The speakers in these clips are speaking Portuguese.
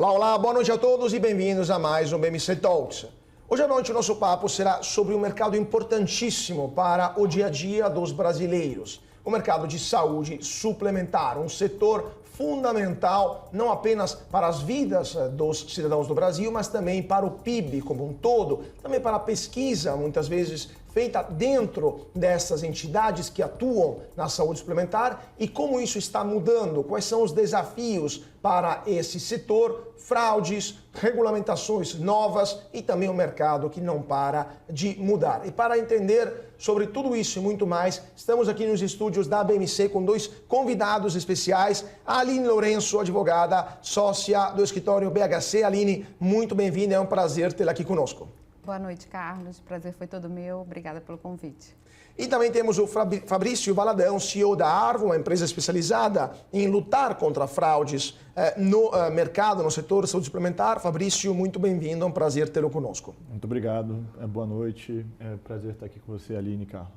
Olá, olá, boa noite a todos e bem-vindos a mais um BMC Talks. Hoje à noite o nosso papo será sobre um mercado importantíssimo para o dia a dia dos brasileiros. O mercado de saúde suplementar, um setor fundamental não apenas para as vidas dos cidadãos do Brasil, mas também para o PIB como um todo, também para a pesquisa, muitas vezes feita dentro dessas entidades que atuam na saúde suplementar e como isso está mudando, quais são os desafios para esse setor, fraudes, regulamentações novas e também o mercado que não para de mudar. E para entender sobre tudo isso e muito mais, estamos aqui nos estúdios da BMC com dois convidados especiais, a Aline Lourenço, advogada, sócia do escritório BHC. Aline, muito bem-vinda, é um prazer tê-la aqui conosco. Boa noite, Carlos. O prazer foi todo meu. Obrigada pelo convite. E também temos o Fabrício Valadão, CEO da Arvo, uma empresa especializada em lutar contra fraudes no mercado, no setor de saúde suplementar. Fabrício, muito bem-vindo, é um prazer tê-lo conosco. Muito obrigado, boa noite, é um prazer estar aqui com você, Aline e Carlos.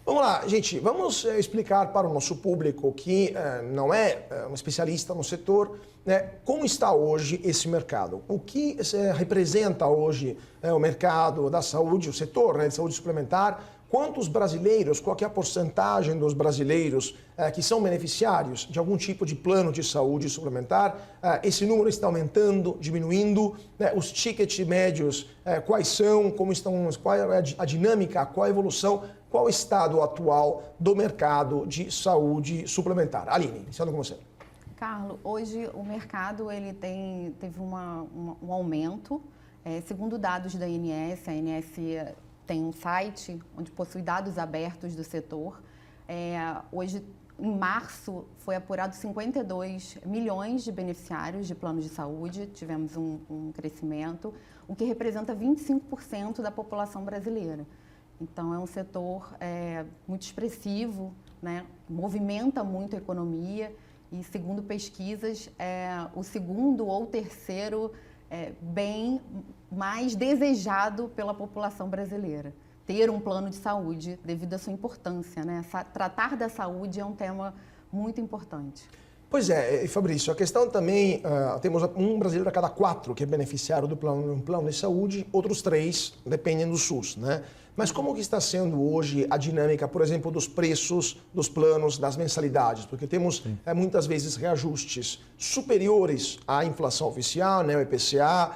Vamos lá, gente, vamos explicar para o nosso público que não é um especialista no setor, como está hoje esse mercado. O que representa hoje o mercado da saúde, o setor de saúde suplementar, quantos brasileiros, qual que é a porcentagem dos brasileiros que são beneficiários de algum tipo de plano de saúde suplementar, esse número está aumentando, diminuindo, os tickets médios, quais são, como estão, qual é a dinâmica, qual a evolução, qual o estado atual do mercado de saúde suplementar. Aline, iniciando com você. Carlos, hoje o mercado teve um aumento. Segundo dados da ANS, a ANS tem um site onde possui dados abertos do setor. Hoje, em março, foi apurado 52 milhões de beneficiários de planos de saúde, tivemos um crescimento, o que representa 25% da população brasileira. Então, é um setor muito expressivo, né? Movimenta muito a economia e, segundo pesquisas, é o segundo ou terceiro bem mais desejado pela população brasileira. Ter um plano de saúde devido à sua importância, né? Tratar da saúde é um tema muito importante. Pois é, Fabrício, a questão também, temos um brasileiro a cada 4 que é beneficiário do plano de saúde, outros 3 dependem do SUS, né? Mas como que está sendo hoje a dinâmica, por exemplo, dos preços dos planos, das mensalidades? Porque temos muitas vezes reajustes superiores à inflação oficial, né, o IPCA,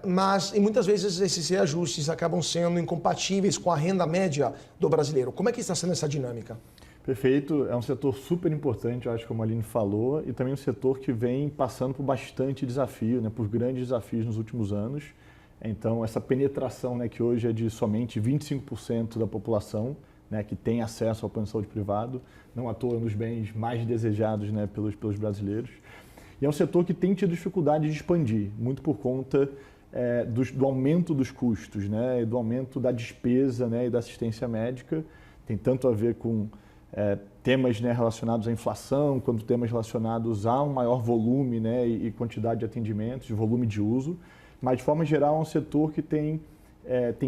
mas e muitas vezes esses reajustes acabam sendo incompatíveis com a renda média do brasileiro. Como é que está sendo essa dinâmica? Perfeito, é um setor super importante, eu acho, como a Aline falou, e também um setor que vem passando por bastante desafio, né, por grandes desafios nos últimos anos. Então, essa penetração, né, que hoje é de somente 25% da população, né, que tem acesso ao plano de saúde privado, não à toa nos bens mais desejados, né, pelos brasileiros. E é um setor que tem tido dificuldade de expandir, muito por conta do aumento dos custos, né, e do aumento da despesa, né, e da assistência médica. Tem tanto a ver com temas, né, relacionados à inflação, quanto temas relacionados a um maior volume, né, e quantidade de atendimentos, de volume de uso. Mas, de forma geral, é um setor que tem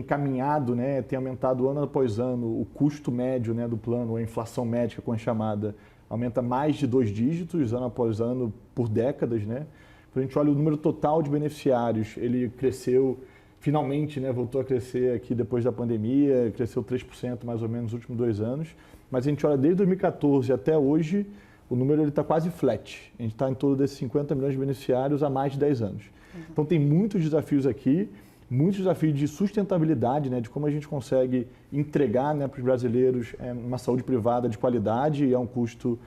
caminhado, né, tem aumentado ano após ano o custo médio, né, do plano, a inflação médica, como é chamada, aumenta mais de 2 dígitos ano após ano por décadas, né? Quando a gente olha o número total de beneficiários, ele cresceu, finalmente, né, voltou a crescer aqui depois da pandemia, cresceu 3% mais ou menos nos últimos 2 anos, mas a gente olha desde 2014 até hoje, o número está quase flat. A gente está em torno desses 50 milhões de beneficiários há mais de 10 anos. Então, tem muitos desafios aqui, muitos desafios de sustentabilidade, né, de como a gente consegue entregar, né, para os brasileiros uma saúde privada de qualidade e a um custo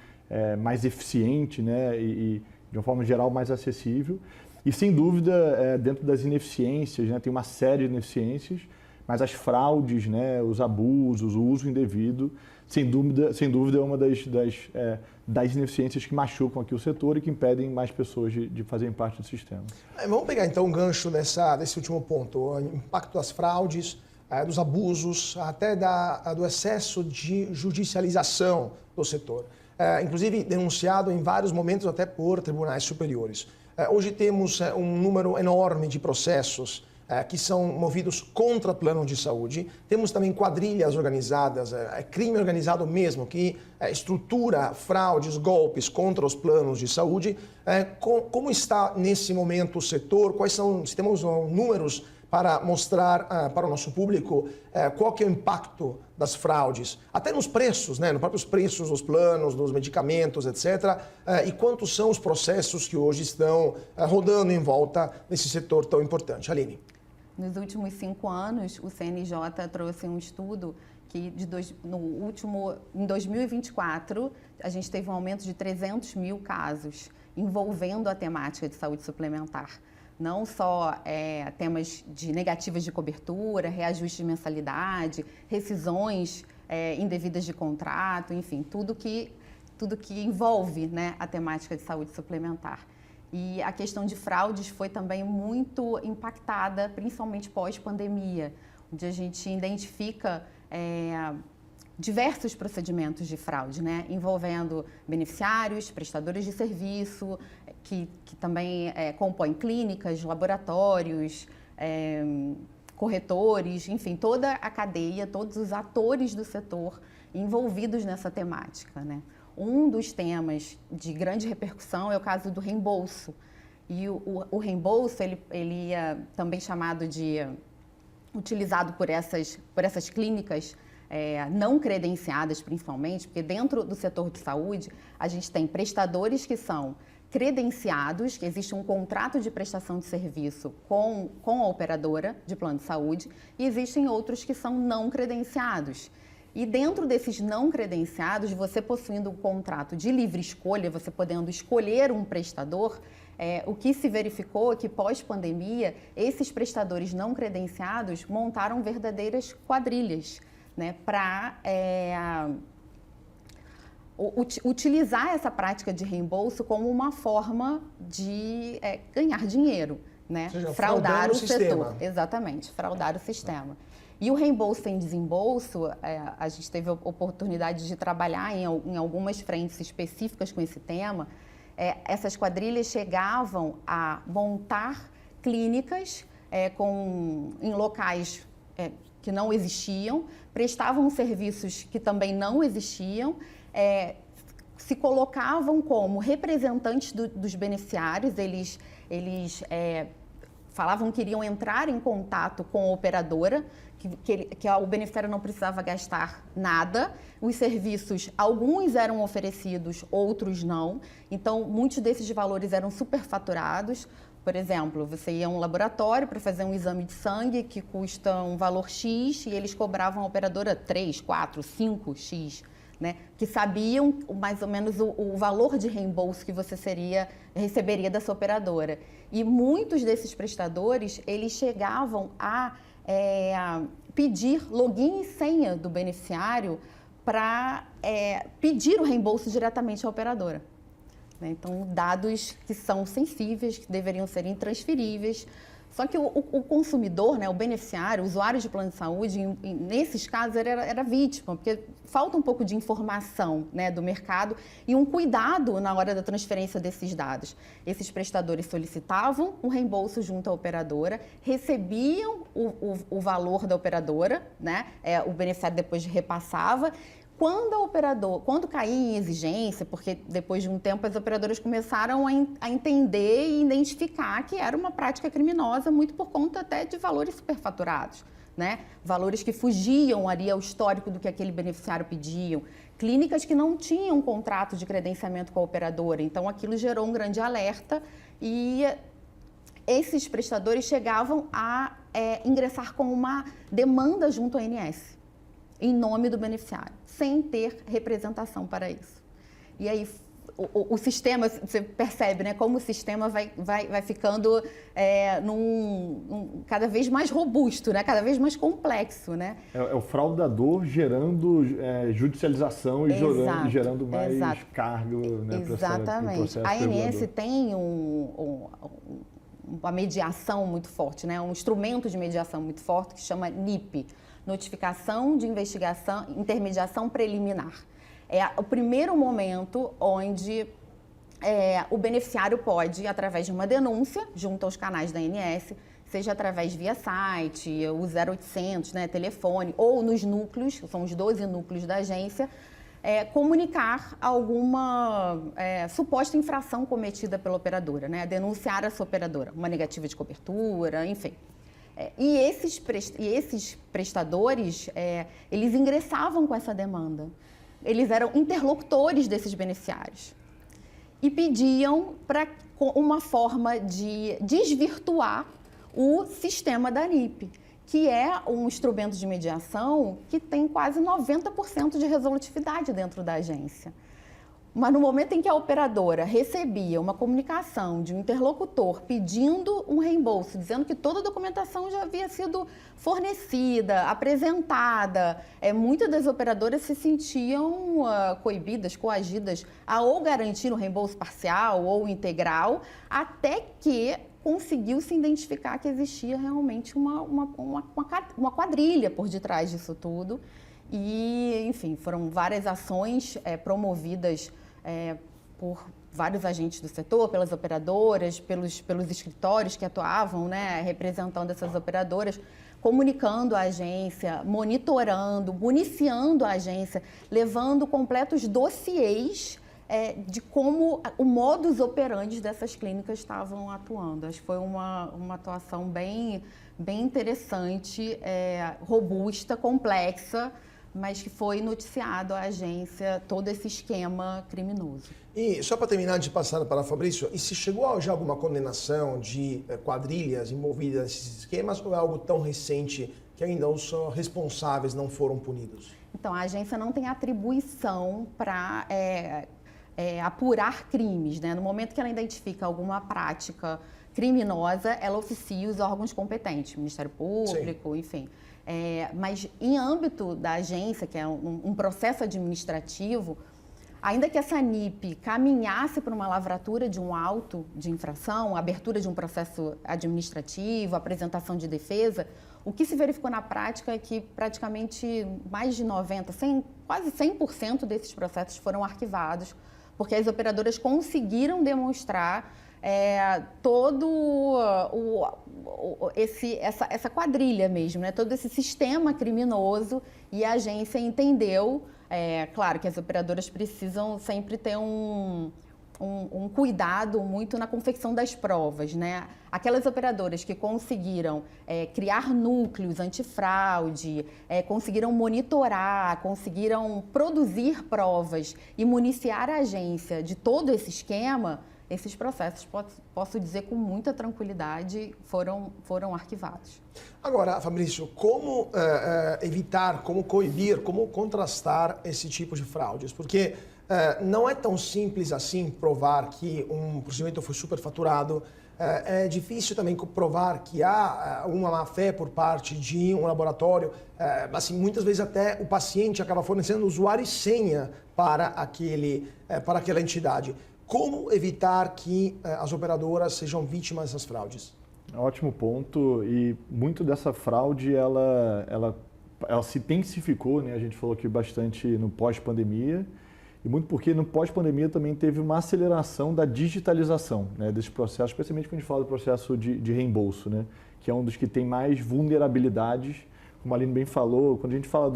mais eficiente, né, e, de uma forma geral, mais acessível. E, sem dúvida, dentro das ineficiências, né, tem uma série de ineficiências, mas as fraudes, né, os abusos, o uso indevido, sem dúvida é uma das ineficiências que machucam aqui o setor e que impedem mais pessoas de fazerem parte do sistema. Vamos pegar então um gancho desse último ponto, o impacto das fraudes, dos abusos, até do excesso de judicialização do setor. Inclusive denunciado em vários momentos até por tribunais superiores. Hoje temos um número enorme de processos que são movidos contra plano de saúde. Temos também quadrilhas organizadas, crime organizado mesmo, que estrutura fraudes, golpes contra os planos de saúde. Como está nesse momento o setor? Quais são, se temos números para mostrar para o nosso público qual que é o impacto das fraudes, até nos preços, né, nos próprios preços dos planos, dos medicamentos, etc. E quantos são os processos que hoje estão rodando em volta desse setor tão importante. Aline. Nos últimos 5 anos, o CNJ trouxe um estudo que em 2024 a gente teve um aumento de 300 mil casos envolvendo a temática de saúde suplementar. Não só temas de negativas de cobertura, reajuste de mensalidade, rescisões indevidas de contrato, enfim, tudo que envolve, né, a temática de saúde suplementar. E a questão de fraudes foi também muito impactada, principalmente pós-pandemia, onde a gente identifica diversos procedimentos de fraude, né, envolvendo beneficiários, prestadores de serviço, que também compõem clínicas, laboratórios, corretores, enfim, toda a cadeia, todos os atores do setor envolvidos nessa temática, né? Um dos temas de grande repercussão é o caso do reembolso. E o reembolso, ele é também chamado de utilizado por essas clínicas não credenciadas, principalmente, porque dentro do setor de saúde a gente tem prestadores que são credenciados, que existe um contrato de prestação de serviço com a operadora de plano de saúde, e existem outros que são não credenciados. E dentro desses não credenciados, você possuindo um contrato de livre escolha, você podendo escolher um prestador, o que se verificou é que pós-pandemia, esses prestadores não credenciados montaram verdadeiras quadrilhas, né, para utilizar essa prática de reembolso como uma forma de ganhar dinheiro, né? Ou seja, fraudar o setor. Sistema. Exatamente, fraudar o sistema. E o reembolso sem desembolso, a gente teve a oportunidade de trabalhar em algumas frentes específicas com esse tema. Essas quadrilhas chegavam a montar clínicas em locais que não existiam, prestavam serviços que também não existiam, se colocavam como representantes dos beneficiários, eles falavam que iriam entrar em contato com a operadora, que o beneficiário não precisava gastar nada. Os serviços, alguns eram oferecidos, outros não. Então, muitos desses valores eram superfaturados. Por exemplo, você ia a um laboratório para fazer um exame de sangue que custa um valor X e eles cobravam a operadora 3, 4, 5X, né? Que sabiam mais ou menos o valor de reembolso que você receberia da sua operadora. E muitos desses prestadores, eles chegavam a pedir login e senha do beneficiário para pedir o reembolso diretamente à operadora. Então, dados que são sensíveis, que deveriam ser intransferíveis. Só que o consumidor, né, o beneficiário, o usuário de plano de saúde, nesses casos, era vítima, porque falta um pouco de informação, né, do mercado e um cuidado na hora da transferência desses dados. Esses prestadores solicitavam um reembolso junto à operadora, recebiam o valor da operadora, né, o beneficiário depois repassava. Quando caía em exigência, porque depois de um tempo as operadoras começaram a entender e identificar que era uma prática criminosa, muito por conta até de valores superfaturados, né? Valores que fugiam ali ao histórico do que aquele beneficiário pediam, clínicas que não tinham contrato de credenciamento com a operadora, então aquilo gerou um grande alerta e esses prestadores chegavam a ingressar com uma demanda junto à ANS, em nome do beneficiário, sem ter representação para isso. E aí o sistema, você percebe, né, como o sistema vai ficando cada vez mais robusto, né, cada vez mais complexo, né? É o fraudador gerando judicialização e gerando mais cargo, né, exatamente. A ANS tem uma mediação muito forte, né, um instrumento de mediação muito forte que chama NIP, Notificação de Intermediação Preliminar. É o primeiro momento onde o beneficiário pode, através de uma denúncia junto aos canais da ANS, seja através via site, o 0800, né, telefone, ou nos núcleos, são os 12 núcleos da agência, comunicar alguma suposta infração cometida pela operadora, né, denunciar essa operadora, uma negativa de cobertura, enfim. E esses prestadores, eles ingressavam com essa demanda. Eles eram interlocutores desses beneficiários e pediam para uma forma de desvirtuar o sistema da ANIP, que é um instrumento de mediação que tem quase 90% de resolutividade dentro da agência. Mas no momento em que a operadora recebia uma comunicação de um interlocutor pedindo um reembolso, dizendo que toda a documentação já havia sido fornecida, apresentada, muitas das operadoras se sentiam coibidas, coagidas a ou garantir um reembolso parcial ou integral, até que conseguiu-se identificar que existia realmente uma quadrilha por detrás disso tudo. E, enfim, foram várias ações promovidas por vários agentes do setor, pelas operadoras, pelos escritórios que atuavam, né, representando essas operadoras, comunicando a agência, monitorando, municiando a agência, levando completos dossiês de como o modus operandi dessas clínicas estavam atuando. Acho que foi uma atuação bem interessante, robusta, complexa, mas que foi noticiado à agência todo esse esquema criminoso. E só para terminar de passar para Fabrício, e se chegou já alguma condenação de quadrilhas envolvidas nesses esquemas ou é algo tão recente que ainda os responsáveis não foram punidos? Então, a agência não tem atribuição para apurar crimes, né? No momento que ela identifica alguma prática criminosa, ela oficia os órgãos competentes, Ministério Público, Sim. Enfim. Mas em âmbito da agência, que é um processo administrativo, ainda que essa ANIP caminhasse para uma lavratura de um auto de infração, abertura de um processo administrativo, apresentação de defesa, o que se verificou na prática é que praticamente mais de 90%, quase 100% desses processos foram arquivados, porque as operadoras conseguiram demonstrar todo essa quadrilha mesmo, né? Todo esse sistema criminoso, e a agência entendeu, claro que as operadoras precisam sempre ter um cuidado muito na confecção das provas, né? Aquelas operadoras que conseguiram criar núcleos antifraude, conseguiram monitorar, conseguiram produzir provas e municiar a agência de todo esse esquema, esses processos, posso dizer com muita tranquilidade, foram arquivados. Agora, Fabrício, como evitar, como coibir, como contrastar esse tipo de fraudes? Porque não é tão simples assim provar que um procedimento foi superfaturado. É difícil também provar que há uma má-fé por parte de um laboratório. Assim, muitas vezes até o paciente acaba fornecendo usuário e senha para aquela entidade. Como evitar que as operadoras sejam vítimas dessas fraudes? Ótimo ponto, e muito dessa fraude ela se intensificou, né? A gente falou aqui bastante no pós-pandemia, e muito porque no pós-pandemia também teve uma aceleração da digitalização, né, desse processo, especialmente quando a gente fala do processo de reembolso, né, que é um dos que tem mais vulnerabilidades, como a Aline bem falou. Quando a gente fala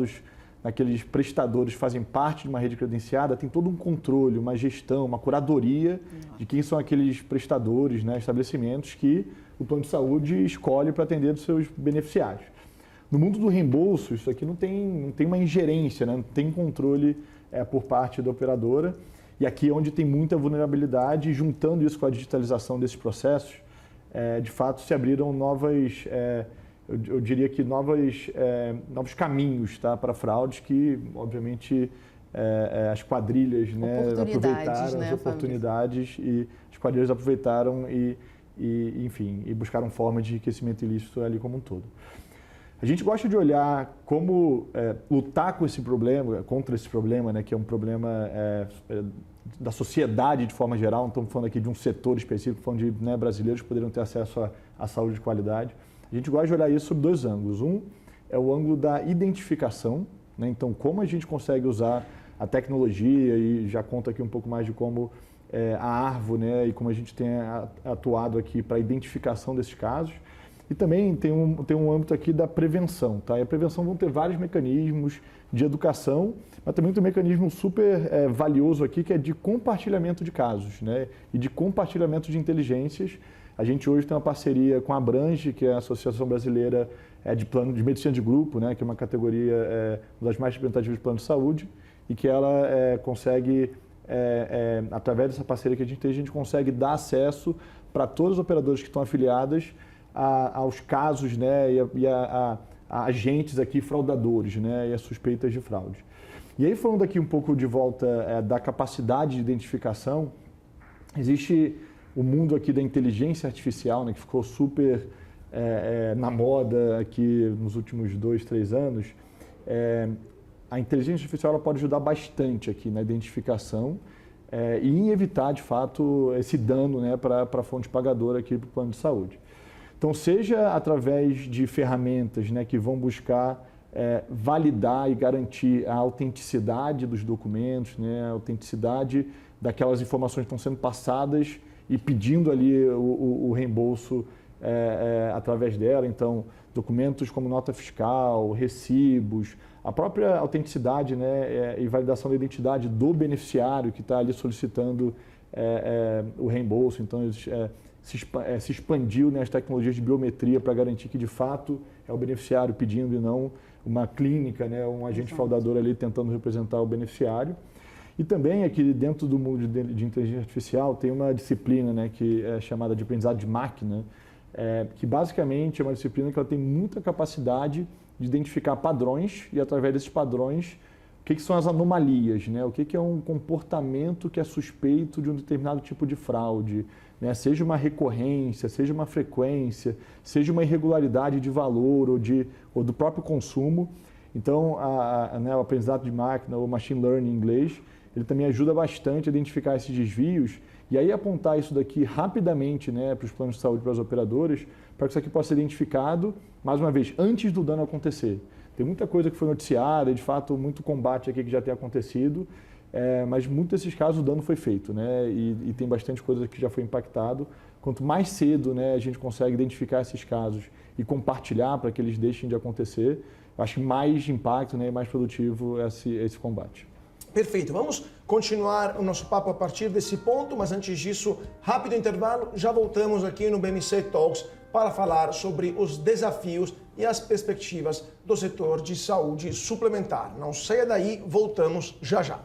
daqueles prestadores que fazem parte de uma rede credenciada, tem todo um controle, uma gestão, uma curadoria de quem são aqueles prestadores, né, estabelecimentos que o plano de saúde escolhe para atender os seus beneficiários. No mundo do reembolso, isso aqui não tem uma ingerência, né, não tem controle por parte da operadora, e aqui é onde tem muita vulnerabilidade, e juntando isso com a digitalização desses processos, de fato se abriram novas, eu diria que novos caminhos, tá, para fraudes que, obviamente, as quadrilhas, né, aproveitaram, né, as oportunidades, e as quadrilhas aproveitaram enfim, e buscaram formas de enriquecimento ilícito ali como um todo. A gente gosta de olhar como lutar com esse problema, contra esse problema, né, que é um problema da sociedade de forma geral. Não estamos falando aqui de um setor específico, falando de, né, brasileiros que poderiam ter acesso à saúde de qualidade. A gente gosta de olhar isso sob dois ângulos. Um é o ângulo da identificação, né? Então, como a gente consegue usar a tecnologia, e já conto aqui um pouco mais de como a Arvo, né, e como a gente tem atuado aqui para a identificação desses casos. E também tem um âmbito aqui da prevenção, tá? E a prevenção vão ter vários mecanismos de educação, mas também tem um mecanismo super valioso aqui, que é de compartilhamento de casos, né? E de compartilhamento de inteligências. A gente hoje tem uma parceria com a Abrange, que é a Associação Brasileira de Medicina de Grupo, né? Que é uma categoria uma das mais representativas de plano de saúde, e que ela consegue, através dessa parceria que a gente tem, a gente consegue dar acesso para todos os operadores que estão afiliadas aos casos, né, e a agentes aqui fraudadores, né, e as suspeitas de fraude. E aí, falando aqui um pouco de volta da capacidade de identificação, existe o mundo aqui da inteligência artificial, né, que ficou super na moda aqui nos últimos 2, 3 anos. A inteligência artificial ela pode ajudar bastante aqui na identificação e em evitar, de fato, esse dano, né, para a fonte pagadora aqui para o plano de saúde. Então, seja através de ferramentas, né, que vão buscar validar e garantir a autenticidade dos documentos, né, a autenticidade daquelas informações que estão sendo passadas e pedindo ali o reembolso através dela. Então, documentos como nota fiscal, recibos, a própria autenticidade, né, e validação da identidade do beneficiário que está ali solicitando o reembolso. Então, se expandiu, né, as tecnologias de biometria para garantir que, de fato, é o beneficiário pedindo e não uma clínica, né, um agente fraudador ali tentando representar o beneficiário. E também aqui dentro do mundo de inteligência artificial tem uma disciplina, né, que é chamada de aprendizado de máquina, que basicamente é uma disciplina que ela tem muita capacidade de identificar padrões e, através desses padrões, o que são as anomalias, né? O que é um comportamento que é suspeito de um determinado tipo de fraude, né? Seja uma recorrência, seja uma frequência, seja uma irregularidade de valor ou do próprio consumo. Então, o aprendizado de máquina, ou machine learning em inglês, ele também ajuda bastante a identificar esses desvios e aí apontar isso daqui rapidamente, né, para os planos de saúde, para as operadoras, para que isso aqui possa ser identificado, mais uma vez, antes do dano acontecer. Tem muita coisa que foi noticiada, de fato, muito combate aqui que já tem acontecido, mas muitos desses casos o dano foi feito, né, e tem bastante coisa que já foi impactado. Quanto mais cedo, né, a gente consegue identificar esses casos e compartilhar para que eles deixem de acontecer, acho que mais impacto, né, e mais produtivo esse combate. Perfeito, vamos continuar o nosso papo a partir desse ponto, mas antes disso, rápido intervalo, já voltamos aqui no BMC Talks para falar sobre os desafios e as perspectivas do setor de saúde suplementar. Não saia daí, voltamos já já.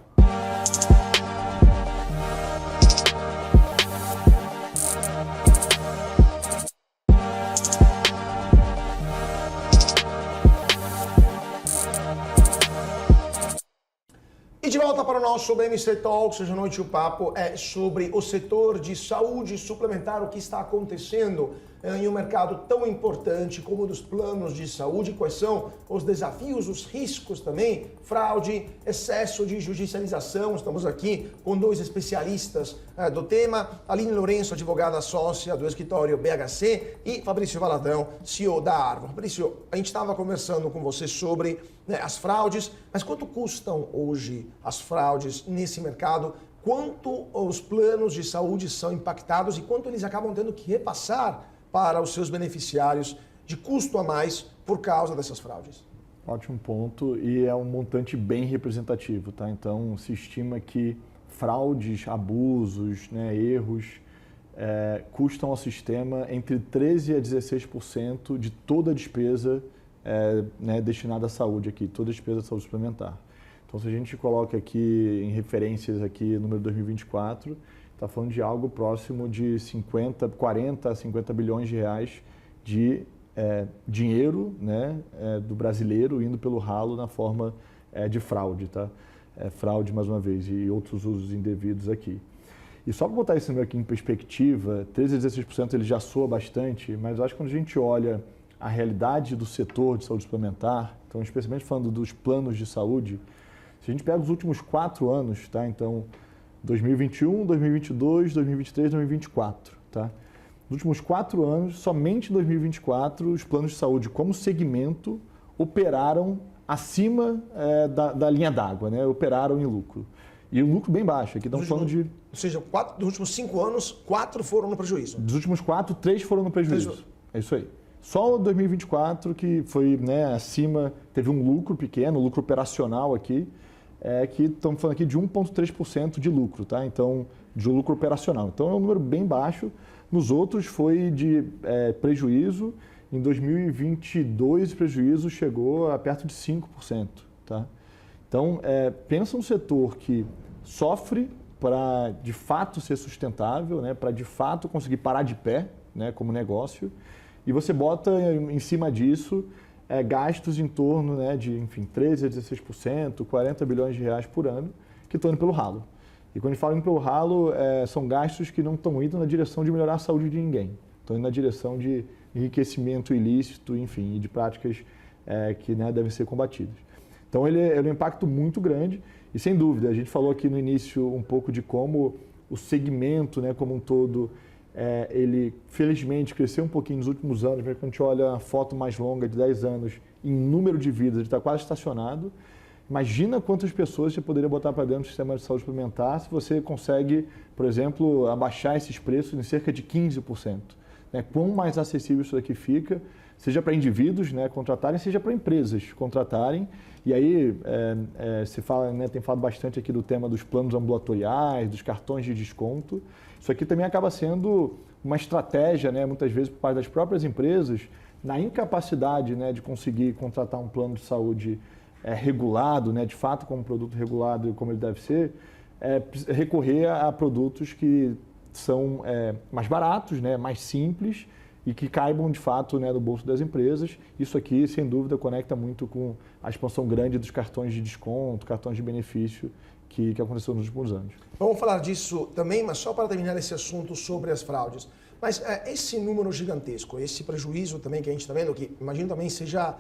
E de volta para o nosso BMC Talks, hoje à noite o papo é sobre o setor de saúde suplementar, o que está acontecendo em um mercado tão importante como o dos planos de saúde, quais são os desafios, os riscos também, fraude, excesso de judicialização. Estamos aqui com dois especialistas do tema, Aline Lourenço, advogada sócia do escritório BHC, e Fabrício Valadão, CEO da Arvo. Fabrício, a gente estava conversando com você sobre as fraudes, mas quanto custam hoje as fraudes nesse mercado? Quanto os planos de saúde são impactados e quanto eles acabam tendo que repassar para os seus beneficiários de custo a mais por causa dessas fraudes? Ótimo ponto, e é um montante bem representativo, tá? Então, se estima que fraudes, abusos, né, erros custam ao sistema entre 13% a 16% de toda a despesa né, destinada à saúde aqui, toda a despesa de saúde suplementar. Então, se a gente coloca aqui em referências aqui, número 2024, está falando de algo próximo de 40 a 50 bilhões de reais de dinheiro, né, do brasileiro indo pelo ralo na forma de fraude, tá? Fraude, mais uma vez, e outros usos indevidos aqui. E só para botar isso aqui em perspectiva, 13% a 16% ele já soa bastante, mas eu acho que quando a gente olha a realidade do setor de saúde suplementar, então especialmente falando dos planos de saúde, se a gente pega os últimos 4 anos, tá? Então, 2021, 2022, 2023, 2024, tá? Nos últimos 4 anos, somente em 2024, os planos de saúde como segmento operaram acima da linha d'água, né? Operaram em lucro. E um lucro bem baixo, aqui estamos falando de... Ou seja, dos últimos 5 anos, 4 foram no prejuízo. Dos últimos 4, 3 foram no prejuízo. É isso aí. Só o 2024 que foi, né, acima, teve um lucro pequeno, lucro operacional aqui, que estamos falando aqui de 1,3% de lucro, tá? Então, de lucro operacional. Então, é um número bem baixo. Nos outros foi de prejuízo. Em 2022, o prejuízo chegou a perto de 5%, tá? Então, pensa um setor que sofre para, de fato, ser sustentável, né, para, de fato, conseguir parar de pé, né, como negócio, e você bota em cima disso gastos em torno, né, de, enfim, 13% a 16%, 40 bilhões de reais por ano, que estão indo pelo ralo. E quando a gente fala indo pelo ralo, são gastos que não estão indo na direção de melhorar a saúde de ninguém. Estão indo na direção de enriquecimento ilícito, enfim, e de práticas que, né, devem ser combatidas. Então, ele é um impacto muito grande e, sem dúvida, a gente falou aqui no início um pouco de como o segmento, né, como um todo, ele, felizmente, cresceu um pouquinho nos últimos anos, mas quando a gente olha a foto mais longa de 10 anos, em número de vidas, ele está quase estacionado. Imagina quantas pessoas você poderia botar para dentro do sistema de saúde suplementar se você consegue, por exemplo, abaixar esses preços em cerca de 15%. Né? Quão mais acessível isso daqui fica, seja para indivíduos, né, contratarem, seja para empresas contratarem. E aí se fala, né, tem falado bastante aqui do tema dos planos ambulatoriais, dos cartões de desconto. Isso aqui também acaba sendo uma estratégia, né, muitas vezes por parte das próprias empresas, na incapacidade, né, de conseguir contratar um plano de saúde regulado, né, de fato como produto regulado como ele deve ser, recorrer a produtos que são mais baratos, né, mais simples e que caibam de fato, né, no bolso das empresas. Isso aqui, sem dúvida, conecta muito com a expansão grande dos cartões de desconto, cartões de benefício que aconteceu nos últimos anos. Vamos falar disso também, mas só para terminar esse assunto sobre as fraudes. Mas esse número gigantesco, esse prejuízo também que a gente está vendo, que imagino também seja,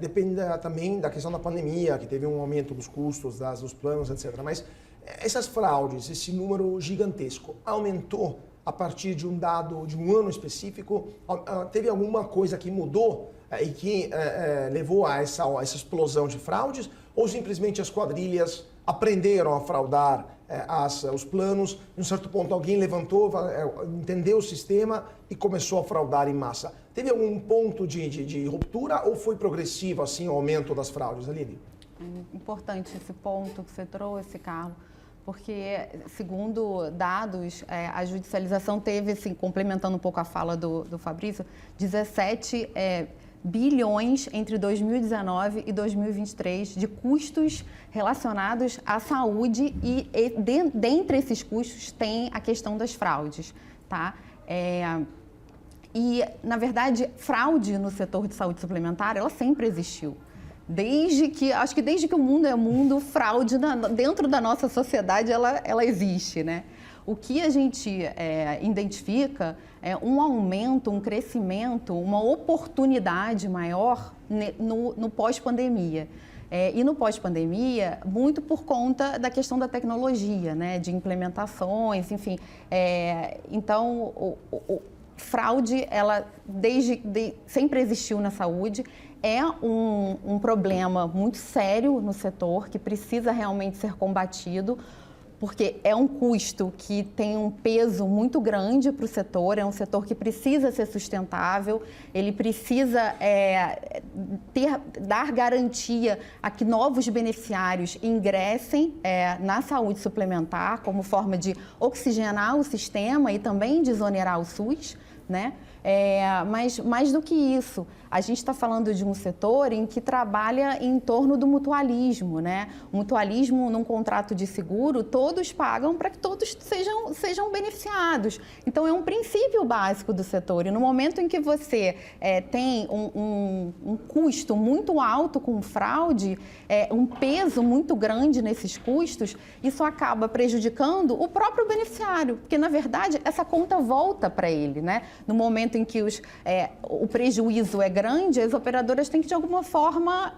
depende também da questão da pandemia, que teve um aumento dos custos dos planos, etc. Mas essas fraudes, esse número gigantesco, aumentou a partir de um dado, de um ano específico? Teve alguma coisa que mudou e que levou a essa explosão de fraudes? Ou simplesmente as quadrilhas aprenderam a fraudar os planos, em um certo ponto alguém levantou, entendeu o sistema e começou a fraudar em massa? Teve algum ponto de ruptura ou foi progressivo assim o aumento das fraudes, Aline? É importante esse ponto que você trouxe, Carlos, porque, segundo dados, a judicialização teve, assim, complementando um pouco a fala do Fabrício, 17 bilhões entre 2019 e 2023 de custos relacionados à saúde e dentre esses custos tem a questão das fraudes, tá? E, na verdade, fraude no setor de saúde suplementar, ela sempre existiu. Acho que desde que o mundo é mundo, fraude dentro da nossa sociedade, ela existe, né? O que a gente identifica é um aumento, um crescimento, uma oportunidade maior no pós-pandemia. E no pós-pandemia, muito por conta da questão da tecnologia, né? De implementações, enfim. Então, fraude, ela sempre existiu na saúde. É um problema muito sério no setor, que precisa realmente ser combatido, porque é um custo que tem um peso muito grande para o setor, é um setor que precisa ser sustentável, ele precisa dar garantia a que novos beneficiários ingressem na saúde suplementar, como forma de oxigenar o sistema e também desonerar o SUS, né? Mas mais do que isso, a gente está falando de um setor em que trabalha em torno do mutualismo, né? O mutualismo, num contrato de seguro, todos pagam para que todos sejam beneficiados. Então, é um princípio básico do setor. E no momento em que você tem um custo muito alto com fraude, um peso muito grande nesses custos, isso acaba prejudicando o próprio beneficiário, porque, na verdade, essa conta volta para ele, né? No momento em que o prejuízo é grande, as operadoras têm que, de alguma forma,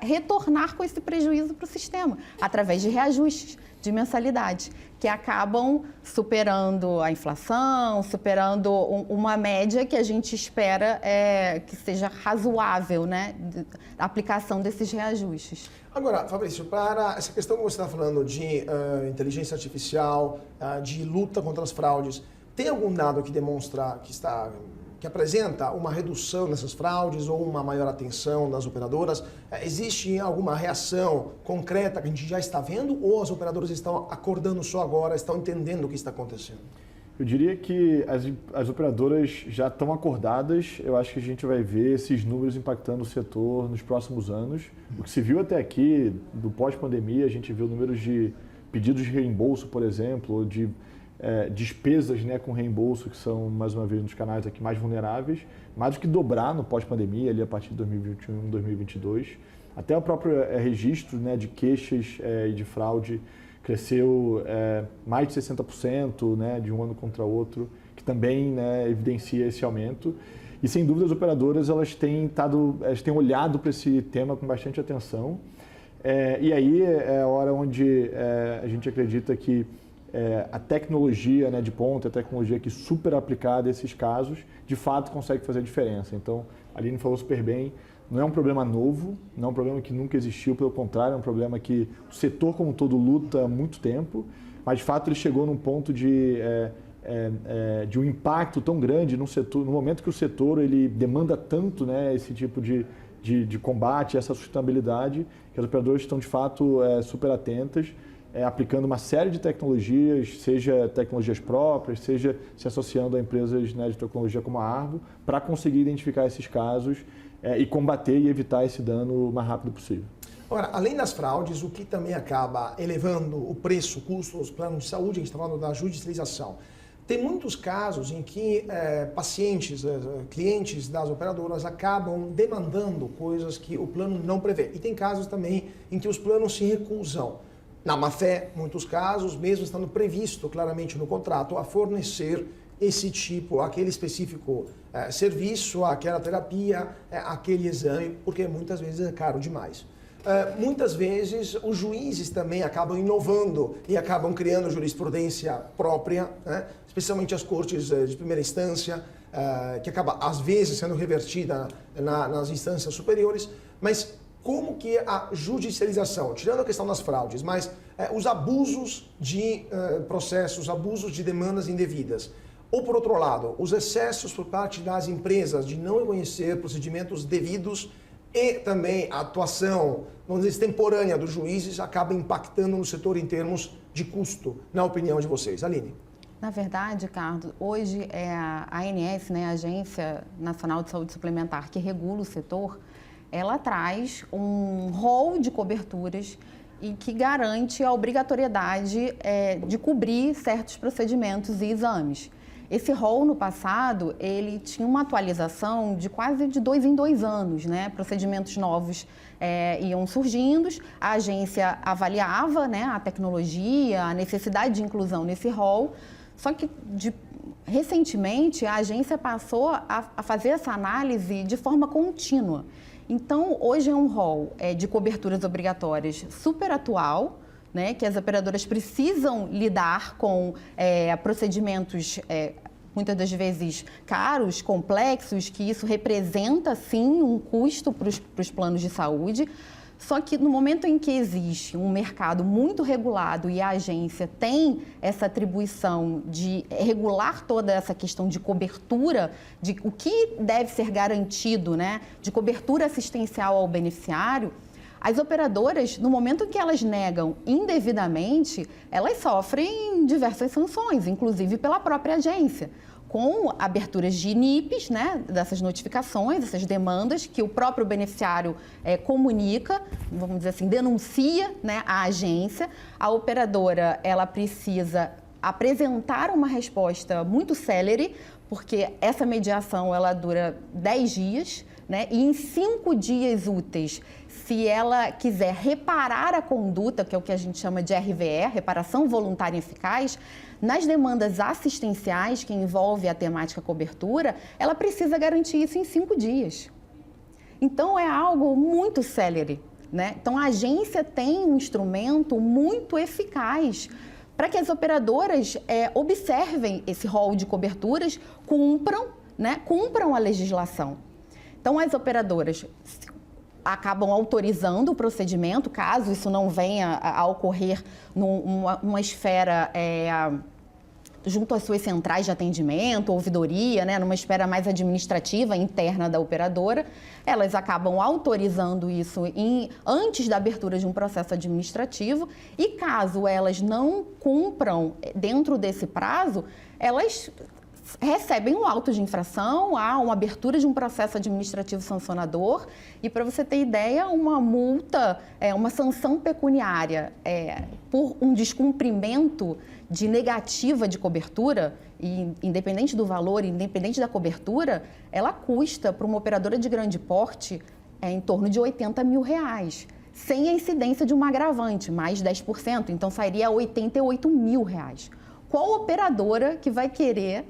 retornar com esse prejuízo para o sistema, através de reajustes de mensalidade, que acabam superando a inflação, superando uma média que a gente espera que seja razoável, né, a aplicação desses reajustes. Agora, Fabrício, para essa questão que você está falando de inteligência artificial, de luta contra as fraudes, tem algum dado que demonstra que apresenta uma redução nessas fraudes ou uma maior atenção das operadoras? Existe alguma reação concreta que a gente já está vendo ou as operadoras estão acordando só agora, estão entendendo o que está acontecendo? Eu diria que as operadoras já estão acordadas. Eu acho que a gente vai ver esses números impactando o setor nos próximos anos. O que se viu até aqui, do pós-pandemia, a gente viu números de pedidos de reembolso, por exemplo, ou de despesas, né, com reembolso, que são, mais uma vez, um dos canais aqui mais vulneráveis, mais do que dobrar no pós-pandemia, ali a partir de 2021, 2022. Até o próprio registro, né, de queixas e de fraude cresceu mais de 60%, né, de um ano contra outro, que também, né, evidencia esse aumento. E, sem dúvida, as operadoras elas têm olhado para esse tema com bastante atenção. E aí é a hora onde a gente acredita que a tecnologia, né, de ponta, a tecnologia que super aplicada a esses casos, de fato consegue fazer a diferença. Então, a Aline falou super bem, não é um problema novo, não é um problema que nunca existiu, pelo contrário, é um problema que o setor como um todo luta há muito tempo, mas de fato ele chegou num ponto de um impacto tão grande no setor, no momento que o setor ele demanda tanto, né, esse tipo de combate, essa sustentabilidade, que as operadoras estão de fato super atentas, aplicando uma série de tecnologias, seja tecnologias próprias, seja se associando a empresas, né, de tecnologia como a Arvo, para conseguir identificar esses casos e combater e evitar esse dano o mais rápido possível. Agora, além das fraudes, o que também acaba elevando o preço, o custo dos planos de saúde, a gente está falando da judicialização. Tem muitos casos em que pacientes, clientes das operadoras acabam demandando coisas que o plano não prevê. E tem casos também em que os planos se recusam, na má fé, muitos casos, mesmo estando previsto claramente no contrato, a fornecer esse tipo, aquele específico serviço, aquela terapia, aquele exame, porque muitas vezes é caro demais. Muitas vezes os juízes também acabam inovando e acabam criando jurisprudência própria, né? Especialmente as cortes de primeira instância, que acaba às vezes sendo revertida nas instâncias superiores, mas como que a judicialização, tirando a questão das fraudes, mas os abusos de processos, abusos de demandas indevidas, ou, por outro lado, os excessos por parte das empresas de não reconhecer procedimentos devidos e também a atuação, vamos dizer, extemporânea dos juízes acaba impactando no setor em termos de custo, na opinião de vocês. Aline? Na verdade, Carlos, hoje a ANS, né, a Agência Nacional de Saúde Suplementar, que regula o setor, ela traz um rol de coberturas e que garante a obrigatoriedade de cobrir certos procedimentos e exames. Esse rol, no passado, ele tinha uma atualização de quase de 2 em 2 anos, né? Procedimentos novos iam surgindo, a agência avaliava, né, a tecnologia, a necessidade de inclusão nesse rol, só que recentemente a agência passou a fazer essa análise de forma contínua. Então, hoje é um rol de coberturas obrigatórias super atual, né, que as operadoras precisam lidar com procedimentos muitas das vezes caros, complexos, que isso representa, sim, um custo para os planos de saúde. Só que no momento em que existe um mercado muito regulado e a agência tem essa atribuição de regular toda essa questão de cobertura, de o que deve ser garantido, né, de cobertura assistencial ao beneficiário, as operadoras, no momento em que elas negam indevidamente, elas sofrem diversas sanções, inclusive pela própria agência, com aberturas de NIPs, né, dessas notificações, essas demandas que o próprio beneficiário comunica, vamos dizer assim, denuncia, né, à agência. A operadora, ela precisa apresentar uma resposta muito célere, porque essa mediação ela dura 10 dias, né, e em 5 dias úteis, se ela quiser reparar a conduta, que é o que a gente chama de RVE, reparação voluntária eficaz, nas demandas assistenciais, que envolve a temática cobertura, ela precisa garantir isso em 5 dias. Então, é algo muito célere, né? Então, a agência tem um instrumento muito eficaz para que as operadoras observem esse rol de coberturas, cumpram a legislação. Então, as operadoras acabam autorizando o procedimento, caso isso não venha a ocorrer numa esfera junto às suas centrais de atendimento, ouvidoria, né, numa esfera mais administrativa interna da operadora, elas acabam autorizando isso antes da abertura de um processo administrativo e caso elas não cumpram dentro desse prazo, elas recebem um auto de infração, há uma abertura de um processo administrativo sancionador e, para você ter ideia, uma multa, uma sanção pecuniária por um descumprimento de negativa de cobertura, e independente do valor, independente da cobertura, ela custa para uma operadora de grande porte em torno de R$80 mil, sem a incidência de um agravante, mais 10%, então sairia R$88 mil. Qual operadora que vai querer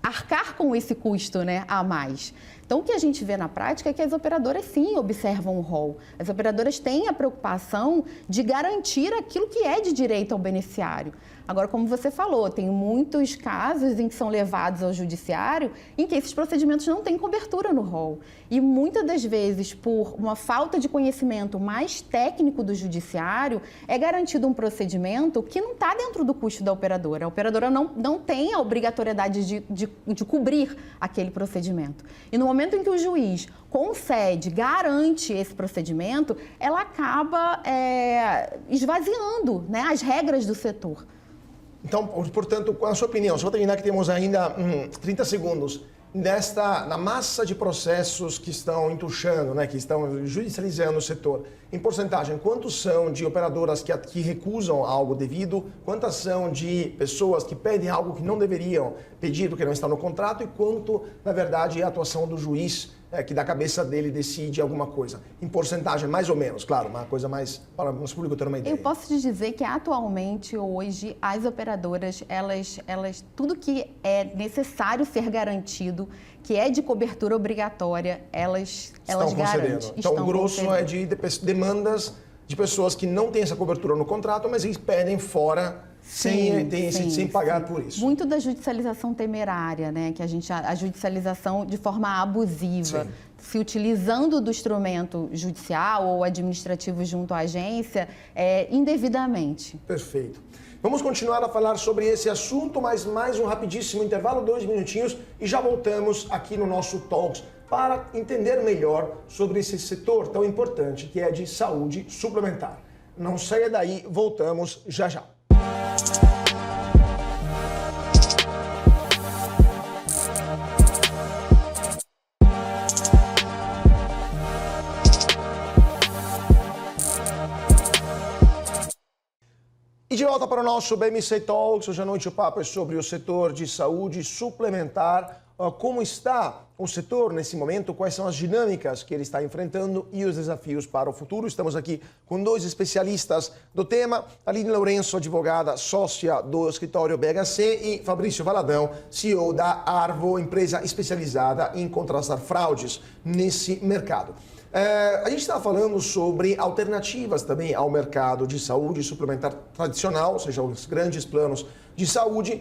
arcar com esse custo, né, a mais? Então, o que a gente vê na prática é que as operadoras, sim, observam o rol. As operadoras têm a preocupação de garantir aquilo que é de direito ao beneficiário. Agora, como você falou, tem muitos casos em que são levados ao judiciário em que esses procedimentos não têm cobertura no rol. E muitas das vezes, por uma falta de conhecimento mais técnico do judiciário, é garantido um procedimento que não está dentro do custo da operadora. A operadora não tem a obrigatoriedade de cobrir aquele procedimento. E no momento em que o juiz concede, garante esse procedimento, ela acaba esvaziando, né, as regras do setor. Então, portanto, a sua opinião, só para terminar que temos ainda 30 segundos, na massa de processos que estão entuchando, né, que estão judicializando o setor, em porcentagem, quantos são de operadoras que recusam algo devido, quantas são de pessoas que pedem algo que não deveriam pedir porque não está no contrato e quanto, na verdade, é a atuação do juiz que da cabeça dele decide alguma coisa? Em porcentagem, mais ou menos, claro, uma coisa mais para o nosso público ter uma ideia. Eu posso te dizer que atualmente, hoje, as operadoras, elas tudo que é necessário ser garantido, que é de cobertura obrigatória, elas garantem. Então, o grosso é de demandas de pessoas que não têm essa cobertura no contrato, mas eles pedem fora sem pagar por isso. Muito da judicialização temerária, né? Que a judicialização de forma abusiva, se utilizando do instrumento judicial ou administrativo junto à agência, indevidamente. Perfeito. Vamos continuar a falar sobre esse assunto, mas mais um rapidíssimo intervalo, 2 minutinhos, e já voltamos aqui no nosso Talks para entender melhor sobre esse setor tão importante que é de saúde suplementar. Não saia daí, voltamos já já. E de volta para o nosso BMC Talks. Hoje à noite o papo é sobre o setor de saúde suplementar. Como está o setor nesse momento, quais são as dinâmicas que ele está enfrentando e os desafios para o futuro. Estamos aqui com 2 especialistas do tema, Aline Lourenço, advogada sócia do escritório BHC, e Fabrício Valadão, CEO da Arvo, empresa especializada em contrastar fraudes nesse mercado. A gente está falando sobre alternativas também ao mercado de saúde suplementar tradicional, ou seja, os grandes planos de saúde.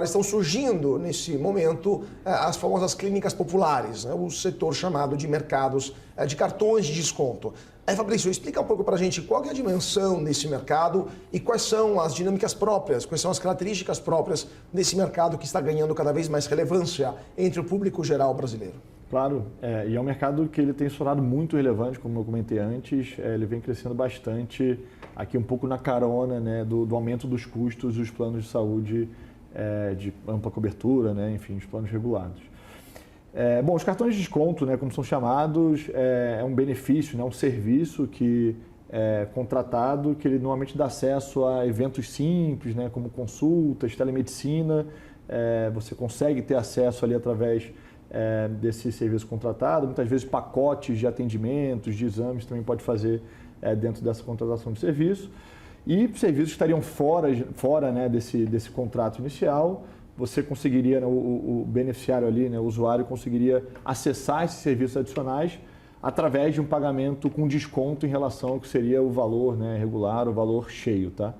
Estão surgindo nesse momento as famosas clínicas populares, né, o setor chamado de mercados de cartões de desconto. Fabrício, explica um pouco para a gente qual é a dimensão desse mercado e quais são as dinâmicas próprias, quais são as características próprias desse mercado que está ganhando cada vez mais relevância entre o público geral brasileiro. Claro, e é um mercado que ele tem se tornado muito relevante, como eu comentei antes, ele vem crescendo bastante aqui um pouco na carona, né, do aumento dos custos dos planos de saúde de ampla cobertura, né, enfim, os planos regulados. Bom, os cartões de desconto, né, como são chamados, é um benefício, né, um serviço que é contratado, que ele normalmente dá acesso a eventos simples, né, como consultas, telemedicina, você consegue ter acesso ali através desse serviço contratado, muitas vezes pacotes de atendimentos, de exames também pode fazer dentro dessa contratação de serviço. E serviços que estariam fora né, desse contrato inicial, você conseguiria, né, o beneficiário ali, né, o usuário conseguiria acessar esses serviços adicionais através de um pagamento com desconto em relação ao que seria o valor, né, regular, o valor cheio, tá?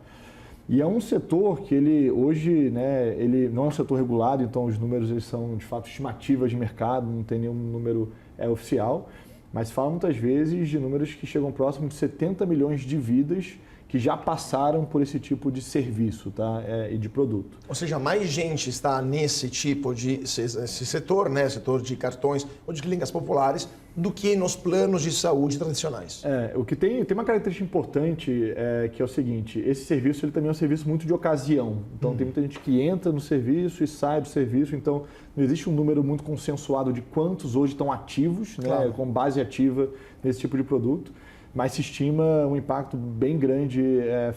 E é um setor que ele hoje, né, ele não é um setor regulado, então os números eles são de fato estimativas de mercado, não tem nenhum número oficial, mas fala muitas vezes de números que chegam próximo de 70 milhões de vidas que que já passaram por esse tipo de serviço, tá? E de produto. Ou seja, mais gente está nesse tipo de esse setor, né, setor de cartões ou de clínicas populares, do que nos planos de saúde tradicionais. O que tem uma característica importante que é o seguinte: esse serviço ele também é um serviço muito de ocasião. Então tem muita gente que entra no serviço e sai do serviço, então não existe um número muito consensuado de quantos hoje estão ativos, né, claro, com base ativa nesse tipo de produto, mas se estima um impacto bem grande,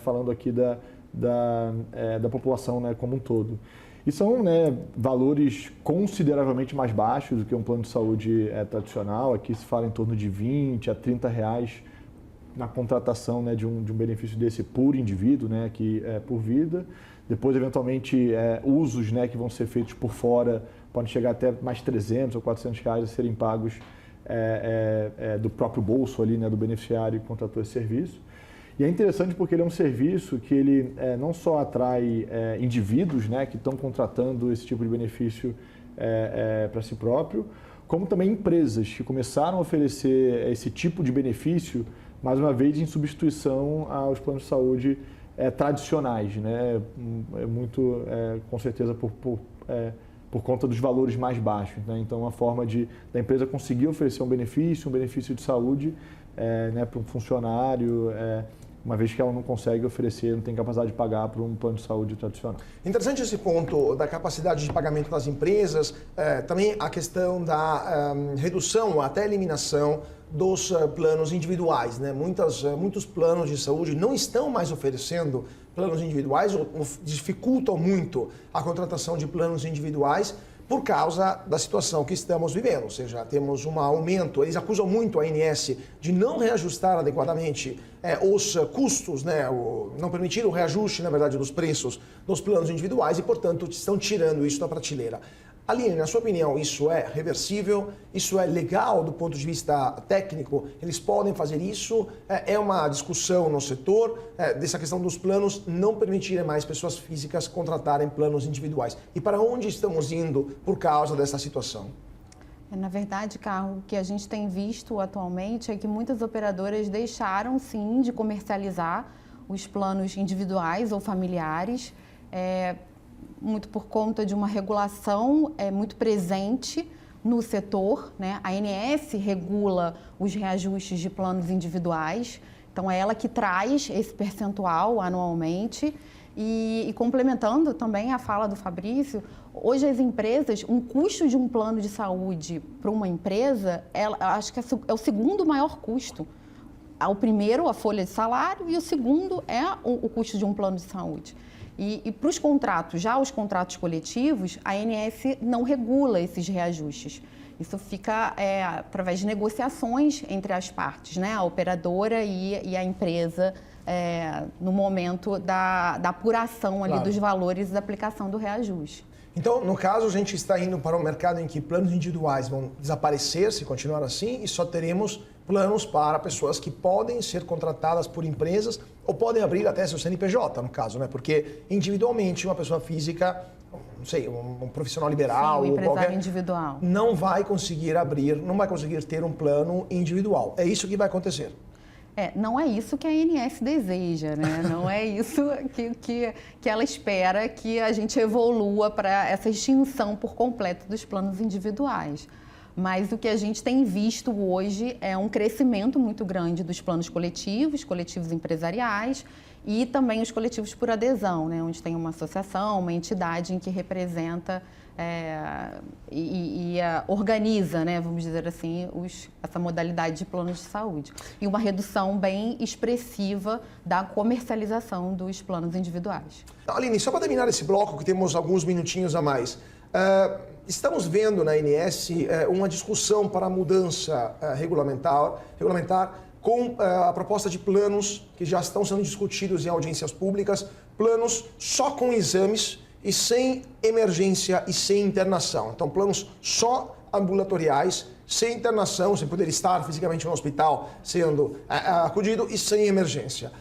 falando aqui da população, né, como um todo. E são, né, valores consideravelmente mais baixos do que um plano de saúde tradicional. Aqui se fala em torno de R$20 a R$30 na contratação, né, de um benefício desse por indivíduo, né, aqui, por vida. Depois, eventualmente, usos, né, que vão ser feitos por fora podem chegar até mais R$300 ou R$400 a serem pagos do próprio bolso ali, né, do beneficiário que contratou esse serviço. E é interessante porque ele é um serviço que ele não só atrai indivíduos, né, que estão contratando esse tipo de benefício para si próprio, como também empresas que começaram a oferecer esse tipo de benefício, mais uma vez, em substituição aos planos de saúde tradicionais, né, muito, com certeza, por conta dos valores mais baixos, né? Então, uma forma da empresa conseguir oferecer um benefício de saúde né, para um funcionário, uma vez que ela não consegue oferecer, não tem capacidade de pagar para um plano de saúde tradicional. Interessante esse ponto da capacidade de pagamento das empresas, também a questão da redução, até eliminação dos planos individuais, né? Muitos planos de saúde não estão mais oferecendo planos individuais ou dificultam muito a contratação de planos individuais por causa da situação que estamos vivendo. Ou seja, temos um aumento, eles acusam muito a ANS de não reajustar adequadamente os custos, né? Não permitir o reajuste, na verdade, dos preços dos planos individuais e, portanto, estão tirando isso da prateleira. Aline, na sua opinião, isso é reversível? Isso é legal do ponto de vista técnico? Eles podem fazer isso? É uma discussão no setor dessa questão dos planos não permitirem mais pessoas físicas contratarem planos individuais. E para onde estamos indo por causa dessa situação? Na verdade, Carlos, o que a gente tem visto atualmente é que muitas operadoras deixaram, sim, de comercializar os planos individuais ou familiares, muito por conta de uma regulação muito presente no setor, né? A ANS regula os reajustes de planos individuais, então é ela que traz esse percentual anualmente. E complementando também a fala do Fabrício, hoje as empresas, um custo de um plano de saúde para uma empresa, acho que é o segundo maior custo. O primeiro, a folha de salário, e o segundo é o custo de um plano de saúde. E para os contratos, já os contratos coletivos, a ANS não regula esses reajustes. Isso fica através de negociações entre as partes, né? A operadora e a empresa, no momento da apuração ali, claro, dos valores da aplicação do reajuste. Então, no caso, a gente está indo para um mercado em que planos individuais vão desaparecer, se continuar assim, e só teremos planos para pessoas que podem ser contratadas por empresas ou podem abrir até seu CNPJ, no caso, né? Porque individualmente uma pessoa física, não sei, um profissional liberal, sim, um empresário qualquer, individual, não vai conseguir abrir, não vai conseguir ter um plano individual. É isso que vai acontecer. Não é isso que a ANS deseja, né? Não é isso que ela espera que a gente evolua para essa extinção por completo dos planos individuais. Mas o que a gente tem visto hoje é um crescimento muito grande dos planos coletivos empresariais e também os coletivos por adesão, né? Onde tem uma associação, uma entidade em que representa organiza, né, vamos dizer assim, essa modalidade de planos de saúde. E uma redução bem expressiva da comercialização dos planos individuais. Aline, só para terminar esse bloco, que temos alguns minutinhos a mais, estamos vendo na ANS uma discussão para a mudança regulamentar com a proposta de planos que já estão sendo discutidos em audiências públicas, planos só com exames e sem emergência e sem internação. Então, planos só ambulatoriais, sem internação, sem poder estar fisicamente no hospital sendo acudido e sem emergência.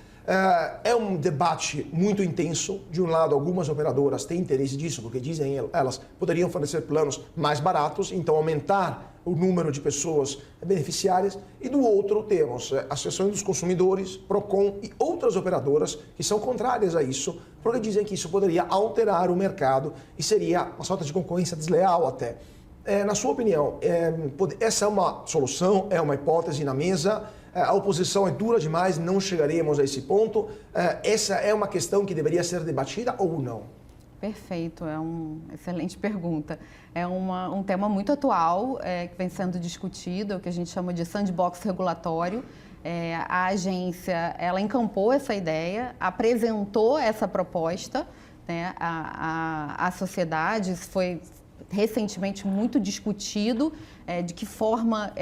É um debate muito intenso. De um lado, algumas operadoras têm interesse disso, porque dizem elas poderiam fornecer planos mais baratos, então aumentar o número de pessoas beneficiárias. E do outro, temos a Associação dos Consumidores, Procon e outras operadoras que são contrárias a isso, porque dizem que isso poderia alterar o mercado e seria uma sorte de concorrência desleal até. Na sua opinião, essa é uma solução, é uma hipótese na mesa? A oposição é dura demais, não chegaremos a esse ponto? Essa é uma questão que deveria ser debatida ou não? Perfeito, é uma excelente pergunta. É um tema muito atual, que vem sendo discutido, o que a gente chama de sandbox regulatório. A agência, ela encampou essa ideia, apresentou essa proposta, né, à sociedade. Isso foi recentemente muito discutido, de que forma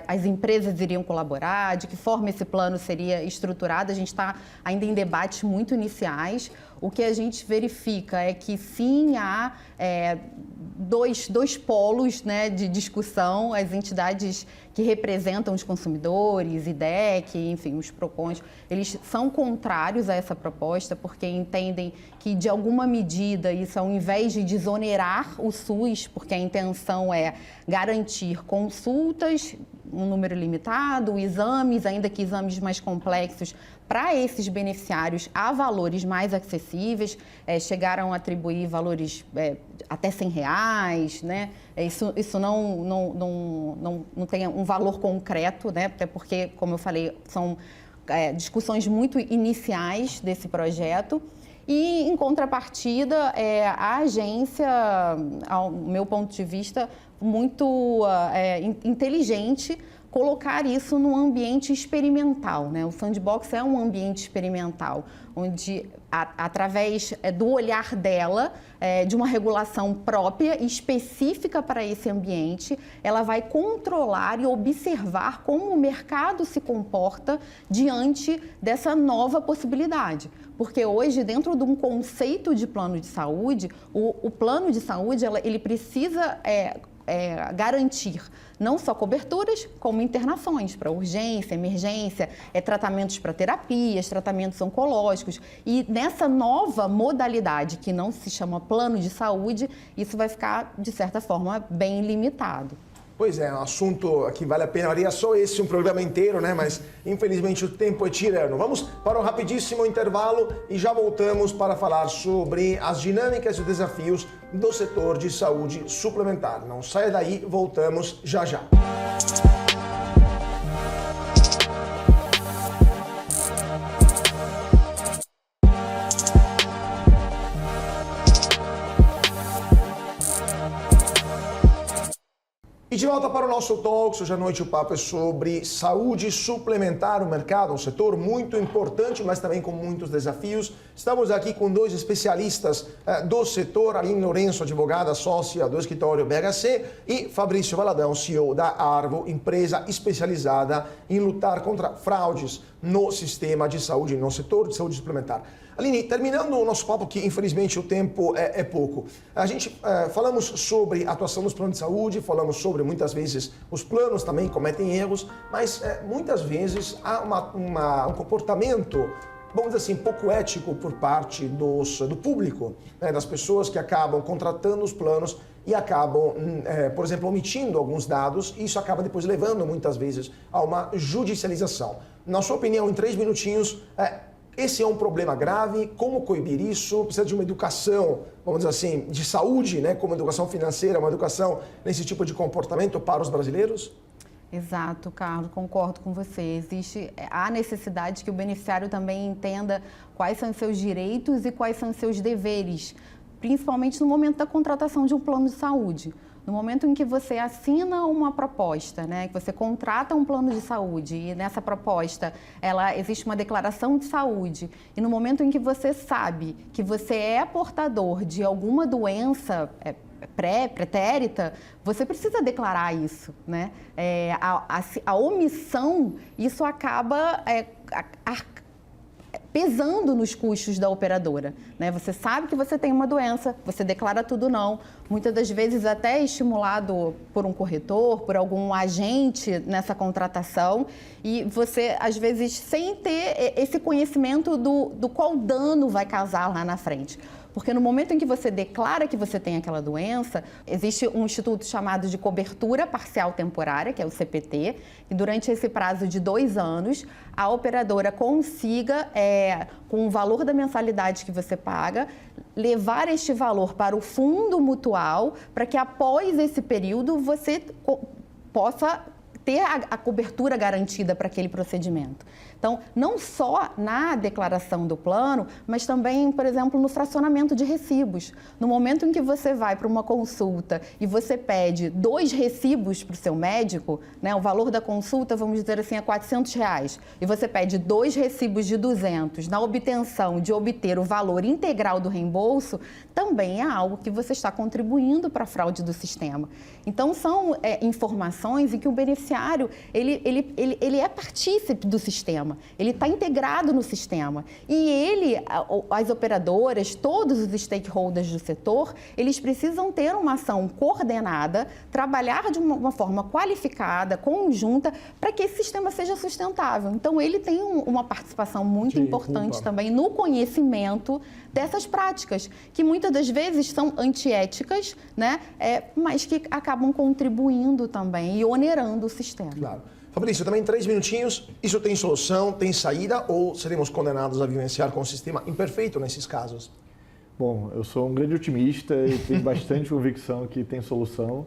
as empresas iriam colaborar, de que forma esse plano seria estruturado. A gente está ainda em debates muito iniciais. O que a gente verifica é que sim, há dois polos, né, de discussão. As entidades que representam os consumidores, IDEC, enfim, os PROCONs, eles são contrários a essa proposta porque entendem que, de alguma medida, isso, ao invés de desonerar o SUS, porque a intenção é garantir consultas, um número limitado, exames, ainda que exames mais complexos, para esses beneficiários a valores mais acessíveis, chegaram a atribuir valores até R$100, né? Isso não tem um valor concreto, né? Até porque, como eu falei, são discussões muito iniciais desse projeto. E, em contrapartida, a agência, ao meu ponto de vista, muito inteligente, colocar isso num ambiente experimental, né? O sandbox é um ambiente experimental, onde, através do olhar dela, de uma regulação própria, específica para esse ambiente, ela vai controlar e observar como o mercado se comporta diante dessa nova possibilidade. Porque hoje, dentro de um conceito de plano de saúde, o plano de saúde ele precisa garantir não só coberturas, como internações para urgência, emergência, tratamentos para terapias, tratamentos oncológicos. E nessa nova modalidade, que não se chama plano de saúde, isso vai ficar, de certa forma, bem limitado. Pois é, um assunto que vale a pena, faria só esse um programa inteiro, né? Mas infelizmente o tempo é tirano. Vamos para um rapidíssimo intervalo e já voltamos para falar sobre as dinâmicas e desafios do setor de saúde suplementar. Não saia daí, voltamos já já. E de volta para o nosso talk, hoje à noite o papo é sobre saúde suplementar, o mercado, um setor muito importante, mas também com muitos desafios. Estamos aqui com dois especialistas do setor, Aline Lourenço, advogada sócia do escritório BHC, e Fabrício Valadão, CEO da Arvo, empresa especializada em lutar contra fraudes no sistema de saúde, no setor de saúde suplementar. Aline, terminando o nosso papo, que infelizmente o tempo é pouco, a gente falamos sobre a atuação dos planos de saúde, falamos sobre muitas vezes os planos também cometem erros, mas muitas vezes há um comportamento, vamos dizer assim, pouco ético por parte do público, né, das pessoas que acabam contratando os planos e acabam, por exemplo, omitindo alguns dados, e isso acaba depois levando muitas vezes a uma judicialização. Na sua opinião, em 3 minutinhos, esse é um problema grave? Como coibir isso? Precisa de uma educação, vamos dizer assim, de saúde, né? Como educação financeira, uma educação nesse tipo de comportamento para os brasileiros? Exato, Carlos, concordo com você. Existe a necessidade que o beneficiário também entenda quais são os seus direitos e quais são os seus deveres, principalmente no momento da contratação de um plano de saúde. No momento em que você assina uma proposta, né, que você contrata um plano de saúde e nessa proposta existe uma declaração de saúde, e no momento em que você sabe que você é portador de alguma doença pretérita, você precisa declarar isso, né? A omissão, isso acaba pesando nos custos da operadora, né? Você sabe que você tem uma doença, você declara tudo não, muitas das vezes até estimulado por um corretor, por algum agente nessa contratação, e você, às vezes, sem ter esse conhecimento do qual dano vai causar lá na frente. Porque no momento em que você declara que você tem aquela doença, existe um instituto chamado de cobertura parcial temporária, que é o CPT, e durante esse prazo de 2 anos, a operadora consiga, com o valor da mensalidade que você paga, levar este valor para o fundo mutual, para que após esse período você possa ter a cobertura garantida para aquele procedimento. Então, não só na declaração do plano, mas também, por exemplo, no fracionamento de recibos. No momento em que você vai para uma consulta e você pede 2 recibos para o seu médico, né, o valor da consulta, vamos dizer assim, é R$400, e você pede 2 recibos de 200 na obtenção de obter o valor integral do reembolso, também é algo que você está contribuindo para a fraude do sistema. Então, são informações em que o beneficiário ele é partícipe do sistema. Ele está integrado no sistema e as operadoras, todos os stakeholders do setor, eles precisam ter uma ação coordenada, trabalhar de uma forma qualificada, conjunta, para que esse sistema seja sustentável. Então, ele tem uma participação muito importante também no conhecimento dessas práticas, que muitas das vezes são antiéticas, né? Mas que acabam contribuindo também e onerando o sistema. Claro. Fabrício, também 3 minutinhos. Isso tem solução, tem saída ou seremos condenados a vivenciar com um sistema imperfeito nesses casos? Bom, eu sou um grande otimista e tenho bastante convicção que tem solução.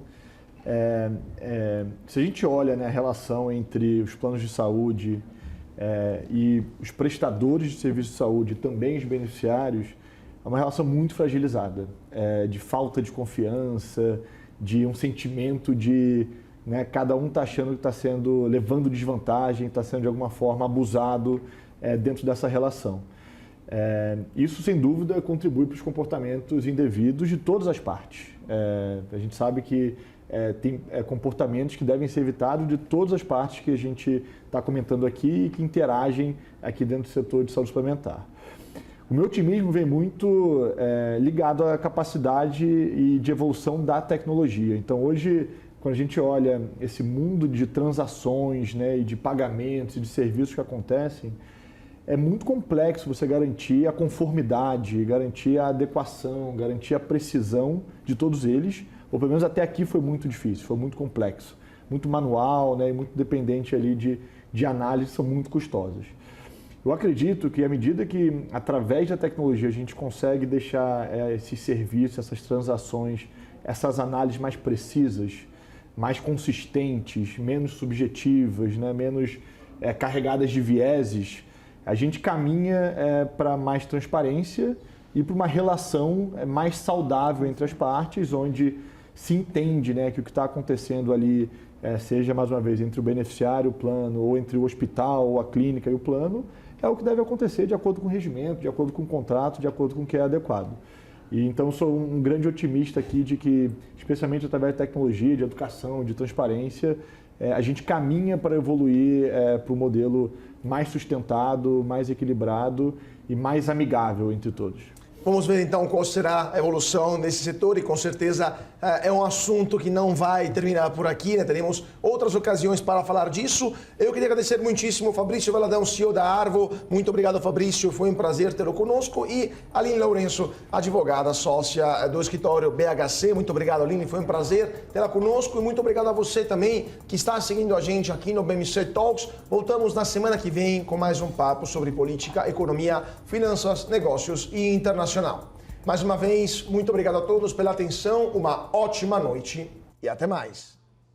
Se a gente olha, né, a relação entre os planos de saúde e os prestadores de serviço de saúde, também os beneficiários, é uma relação muito fragilizada, de falta de confiança, de um sentimento de... Né, cada um está achando que está sendo, levando desvantagem, está sendo de alguma forma abusado dentro dessa relação. Isso, sem dúvida, contribui para os comportamentos indevidos de todas as partes. A gente sabe que tem comportamentos que devem ser evitados de todas as partes que a gente está comentando aqui e que interagem aqui dentro do setor de saúde suplementar. O meu otimismo vem muito ligado à capacidade e de evolução da tecnologia. Então, hoje, quando a gente olha esse mundo de transações, né, e de pagamentos e de serviços que acontecem, é muito complexo você garantir a conformidade, garantir a adequação, garantir a precisão de todos eles, ou pelo menos até aqui foi muito difícil, foi muito complexo, muito manual, né, e muito dependente ali de análises que são muito custosas. Eu acredito que à medida que, através da tecnologia, a gente consegue deixar esses serviços, essas transações, essas análises mais precisas, mais consistentes, menos subjetivas, né, menos carregadas de vieses, a gente caminha para mais transparência e para uma relação mais saudável entre as partes, onde se entende, né, que o que está acontecendo ali, seja mais uma vez entre o beneficiário, o plano, ou entre o hospital, a clínica e o plano, é o que deve acontecer de acordo com o regimento, de acordo com o contrato, de acordo com o que é adequado. E então sou um grande otimista aqui de que, especialmente através de tecnologia, de educação, de transparência, a gente caminha para evoluir para um modelo mais sustentado, mais equilibrado e mais amigável entre todos. Vamos ver então qual será a evolução desse setor e com certeza é um assunto que não vai terminar por aqui, né? Teremos outras ocasiões para falar disso. Eu queria agradecer muitíssimo o Fabrício Valadão, CEO da Arvo. Muito obrigado, Fabrício, foi um prazer tê-lo conosco. E Aline Lourenço, advogada sócia do escritório BHC. Muito obrigado, Aline, foi um prazer tê-la conosco. E muito obrigado a você também que está seguindo a gente aqui no BMC Talks. Voltamos na semana que vem com mais um papo sobre política, economia, finanças, negócios e internacional. Mais uma vez, muito obrigado a todos pela atenção, uma ótima noite e até mais.